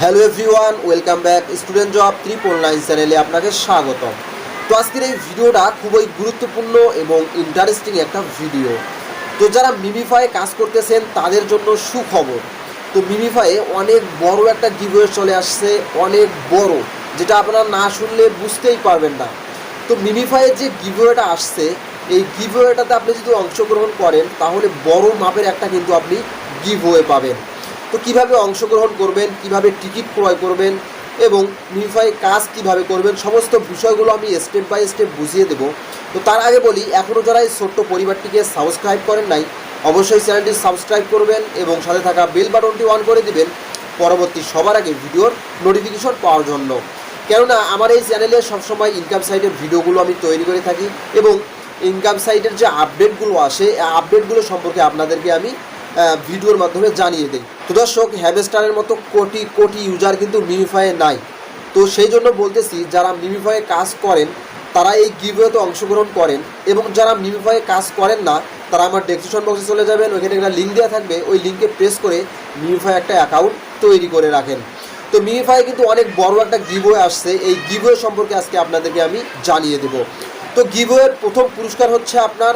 Hello everyone, welcome back student job 399 চ্যানেলে আপনাকে স্বাগতম। তো আজকের এই ভিডিওটা খুবই গুরুত্বপূর্ণ এবং ইন্টারেস্টিং একটা ভিডিও। তো যারা মিমিফাই কাজ করতেছেন তাদের জন্য সুখবর। তো মিমিফাইয়ে অনেক বড় একটা গিভওয়ে চলে আসছে, অনেক বড়, যেটা আপনারা না শুনলে বুঝতেই পারবেন না। তো মিমিফাইয়ের যে গিভওয়েটা আসছে, এই গিভওয়েটাতে আপনি যদি অংশগ্রহণ করেন তাহলে বড় মাপের একটা কিন্তু আপনি গিভওয়ে পাবেন। তো কীভাবে অংশগ্রহণ করবেন, কিভাবে টিকিট ক্রয় করবেন এবং মিমিফাই কাজ কিভাবে করবেন, সমস্ত বিষয়গুলো আমি স্টেপ বাই স্টেপ বুঝিয়ে দেবো। তো তার আগে বলি, এখনও যারা এই ছোট্ট পরিবারটিকে সাবস্ক্রাইব করেন নাই, অবশ্যই চ্যানেলটি সাবস্ক্রাইব করবেন এবং সাথে থাকা বেল বাটনটি অন করে দিবেন পরবর্তী সবার আগে ভিডিওর নোটিফিকেশন পাওয়ার জন্য। কেননা আমার এই চ্যানেলে সবসময় ইনকাম সাইটের ভিডিওগুলো আমি তৈরি করে থাকি এবং ইনকাম সাইটের যে আপডেটগুলো আসে, এই আপডেটগুলো সম্পর্কে আপনাদেরকে আমি ভিডিওর মাধ্যমে জানিয়ে দিই। তো দর্শক, হ্যামস্টারের মতো কোটি কোটি ইউজার কিন্তু মিমিফাইয়ে নাই। তো সেই জন্য বলতেছি, যারা মিমিফাইয়ে কাজ করেন তারা এই গিভওয়েতে অংশগ্রহণ করেন, এবং যারা মিমিফাইয়ে কাজ করেন না তারা আমার ডেসক্রিপশন বক্সে চলে যাবেন, ওইখানে একটা লিঙ্ক দেওয়া থাকবে, ওই লিঙ্কে প্রেস করে মিমিফাই একটা অ্যাকাউন্ট তৈরি করে রাখেন। তো মিমিফাই কিন্তু অনেক বড় একটা গিভওয়ে আসছে, এই গিভওয়ে সম্পর্কে আজকে আপনাদেরকে আমি জানিয়ে দেবো। তো গিভওয়ের প্রথম পুরস্কার হচ্ছে আপনার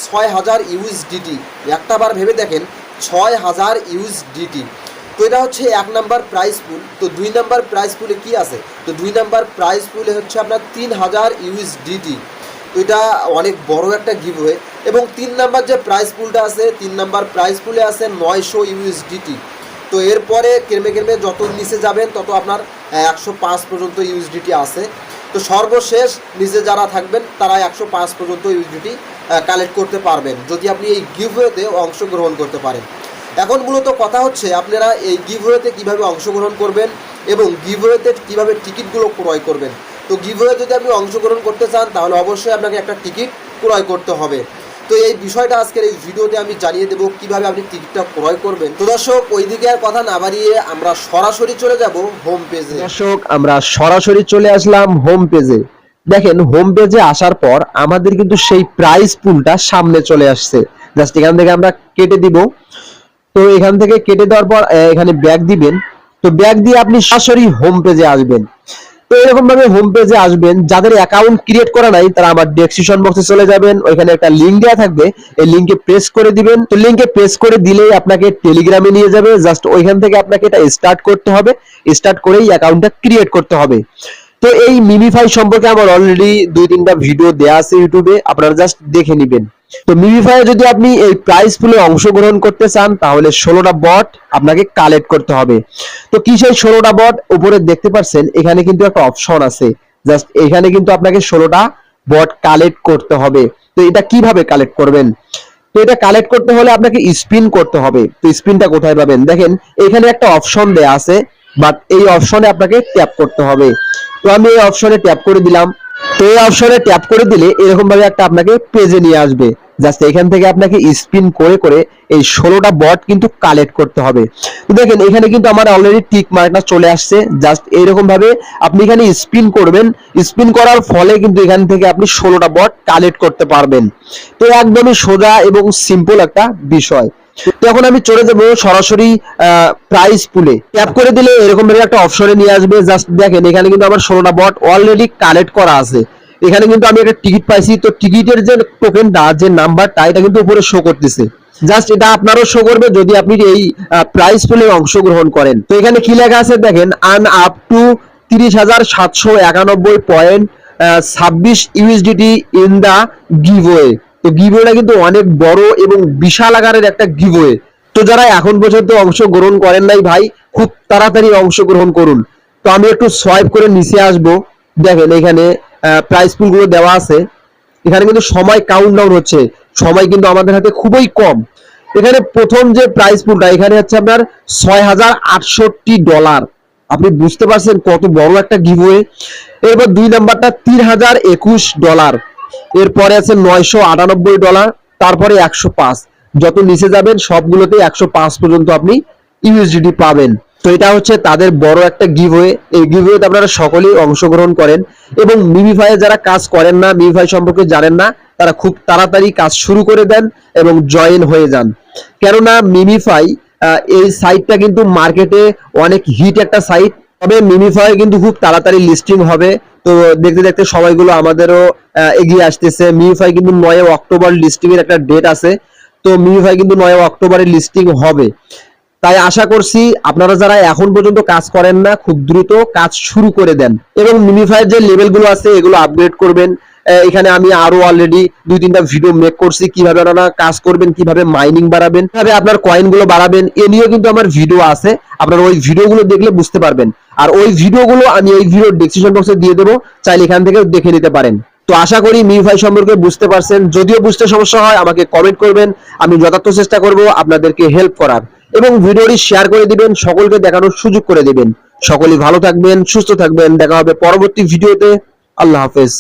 6000 ইউএসডিটি। একটা বার ভেবে দেখেন, 6000 ইউএসডিটি। তো এটা হচ্ছে 1 নাম্বার প্রাইজ পুল। তো 2 নাম্বার প্রাইজ পুলে কি আছে? তো 2 নাম্বার প্রাইজ পুলে হচ্ছে আপনার 3000 ইউএসডিটি। তো এটা অনেক বড় একটা গিভওয়ে। এবং 3 নাম্বার যে প্রাইজ পুলটা আছে, 3 নাম্বার প্রাইজ পুলে আছে 900 ইউএসডিটি। তো এরপরে কেরমে কেরমে যত নিচে যাবেন তত আপনার 105 পর্যন্ত ইউএসডিটি আছে। তো সর্বশেষ নিচে যারা থাকবেন তারা 105 পর্যন্ত ইউএসডিটি কালেক্ট করতে পারবেন যদি আপনি এই গিভওয়েতে অংশগ্রহণ করতে পারেন। এখন মূলত কথা হচ্ছে, আপনারা এই গিভওয়েতে কীভাবে অংশগ্রহণ করবেন এবং গিভওয়েতে কীভাবে টিকিটগুলো ক্রয় করবেন। তো গিভওয়ে যদি আপনি অংশগ্রহণ করতে চান তাহলে অবশ্যই আপনাকে একটা টিকিট ক্রয় করতে হবে। তো এই বিষয়টা আজকের এই ভিডিওতে আমি জানিয়ে দেবো কীভাবে আপনি টিকিটটা ক্রয় করবেন। তো দর্শক, ওইদিকে আর কথা না বাড়িয়ে আমরা সরাসরি চলে যাব হোম পেজে। দর্শক, আমরা সরাসরি চলে আসলাম হোম পেজে। দেখেন, হোম পেজে আসার পর আমাদের কিন্তু সেই প্রাইস পুলটা সামনে চলে আসছে। জাস্ট এখান থেকে আমরা কেটে দিব। তো এখান থেকে কেটে দেওয়ার পর এখানে ব্যাক দিবেন। তো ব্যাক দিয়ে আপনি সরাসরি হোম পেজে আসবেন। তো এরকম ভাবে হোম পেজে আসবেন। যাদের অ্যাকাউন্ট ক্রিয়েট করা নাই তারা আমার ডেসক্রিপশন বক্সে চলে যাবেন, ওইখানে একটা লিংক দেওয়া থাকবে, এই লিংকে প্রেস করে দিবেন। তো লিংকে প্রেস করে দিলেই আপনাকে টেলিগ্রামে নিয়ে যাবে। জাস্ট ওইখান থেকে আপনাকে এটা স্টার্ট করতে হবে, স্টার্ট করেই অ্যাকাউন্টটা ক্রিয়েট করতে হবে। তো এই মিমিফাই সম্পর্কে আমার অলরেডি 2-3টা ভিডিও দেয়া আছে ইউটিউবে, আপনারা জাস্ট দেখে নেবেন। তো মিমিফাই যদি আপনি এই প্রাইজ পুলে অংশগ্রহণ করতে চান তাহলে 16টা বট আপনাকে কালেক্ট করতে হবে। তো কি সেই 16টা বট? উপরে দেখতে পাচ্ছেন এখানে কিন্তু একটা অপশন আছে, জাস্ট এখানে কিন্তু আপনাকে 16টা বট কালেক্ট করতে হবে। তো এটা কিভাবে কালেক্ট করবেন? তো এটা কালেক্ট করতে হলে আপনাকে স্পিন করতে হবে। তো স্পিনটা কোথায় পাবেন? দেখেন এখানে একটা অপশন দেয়া আছে, বাট এই অপশনে আপনাকে ট্যাপ করতে হবে। তো আমি এই অপশনে ট্যাপ করে দিলাম। তো এই অপশনে ট্যাপ করে দিলে এরকম ভাবে একটা আপনাকে পেজে নিয়ে আসবে। জাস্ট এখান থেকে আপনাকে স্পিন করে করে এই 16টা বট কিন্তু কালেক্ট করতে হবে। তো দেখেন এখানে কিন্তু আমার অলরেডি টিক মার্কটা চলে আসছে। জাস্ট এইরকম ভাবে আপনি এখানে স্পিন করবেন। স্পিন করার ফলে কিন্তু এখান থেকে আপনি 16টা বট কালেক্ট করতে পারবেন। তো একদমই সোজা এবং সিম্পল একটা বিষয়। তো এখন আমি চলে যাবো সরাসরি প্রাইস পুলে। ট্যাপ করে দিলে এরকম ভাবে একটা অপশনে নিয়ে আসবে। জাস্ট দেখেন এখানে কিন্তু আমার 16টা বট অলরেডি কালেক্ট করা আছে। এখানে কিন্তু আমি একটা টিকিট পাইছি। তো টিকিটের যে টোকেনটা, যে নাম্বারটা, এটা কিন্তু উপরে শো করতেছে। জাস্ট এটা আপনারও শো করবে যদি আপনি এই প্রাইস পুলে অংশগ্রহণ করেন। তো এখানে কি লেখা আছে দেখেন, earn up to 30,791.26 USDT in the giveaway. তো গিভওয়েটা কিন্তু অনেক বড় এবং বিশাল আকারের একটা গিভওয়ে। তো যারা এখন পর্যন্ত অংশগ্রহণ করেন নাই ভাই, খুব তাড়াতাড়ি অংশগ্রহণ করুন। তো আমি একটু সোয়াইপ করে নিচে আসব। দেখেন এখানে প্রাইস পুলগুলো দেওয়া আছে। এখানে কিন্তু সময় কাউন্টডাউন হচ্ছে, সময় কিন্তু আমাদের হাতে খুবই কম। এখানে প্রথম যে প্রাইস পুলটা, এখানে হচ্ছে আপনার $6068। আপনি বুঝতে পারছেন কত বড় একটা গিভওয়ে। এরপর 2 নাম্বারটা $3021। এরপরে আছে $998, তারপরে 105। যত নিচে যাবেন সবগুলোতে 105 পর্যন্ত আপনি ইউএসডিটি পাবেন। তো এটা হচ্ছে তাদের বড় একটা গিভওয়ে। এই গিভওয়েতে আপনারা সকলেই অংশগ্রহণ করেন এবং মিমিফাই যারা কাজ করেন না, মিমিফাই সম্পর্কে জানেন না, তারা খুব তাড়াতাড়ি কাজ শুরু করে দেন এবং জয়েন হয়ে যান। কেননা মিমিফাই এই সাইটটা কিন্তু মার্কেটে অনেক হিট একটা সাইট, তবে মিমিফাই কিন্তু খুব তাড়াতাড়ি লিস্টিং হবে। তো দেখতে দেখতে সময়গুলো আমাদেরও এগিয়ে আসতেছে। মিমিফাই কিন্তু 9 অক্টোবর লিস্টিং এর একটা ডেট আছে। তো মিমিফাই কিন্তু 9 অক্টোবরে লিস্টিং হবে। তাই আশা করছি আপনারা যারা এখন পর্যন্ত কাজ করেন না, খুব দ্রুত কাজ শুরু করে দেন এবং মিমিফাইয়ের যে লেভেলগুলো আছে এগুলো আপগ্রেড করবেন। এখানে আমি আরো অলরেডি 2-3টা ভিডিও মেক করছি কিভাবে আপনারা কাজ করবেন, কিভাবে মাইনিং বাড়াবেন, কিভাবে আপনার কয়েনগুলো বাড়াবেন, এ নিয়েও কিন্তু আমার ভিডিও আছে। আপনারা ওই ভিডিওগুলো দেখলে বুঝতে পারবেন। আর ওই ভিডিওগুলো আমি এই ভিডিওর ডেসক্রিপশন বক্সে দিয়ে দেবো, চাইলে এখান থেকে দেখে নিতে পারেন। তো আশা করি মিমিফাই সম্পর্কে বুঝতে পারছেন। যদিও বুঝতে সমস্যা হয় আমাকে কমেন্ট করবেন, আমি যথার্থ চেষ্টা করব আপনাদেরকে হেল্প করার। এবং ভিডিওটি শেয়ার করে দিবেন, সকলকে দেখানোর সুযোগ করে দিবেন। সকলেই ভালো থাকবেন, সুস্থ থাকবেন। দেখা হবে পরবর্তী ভিডিওতে। আল্লাহ হাফেজ।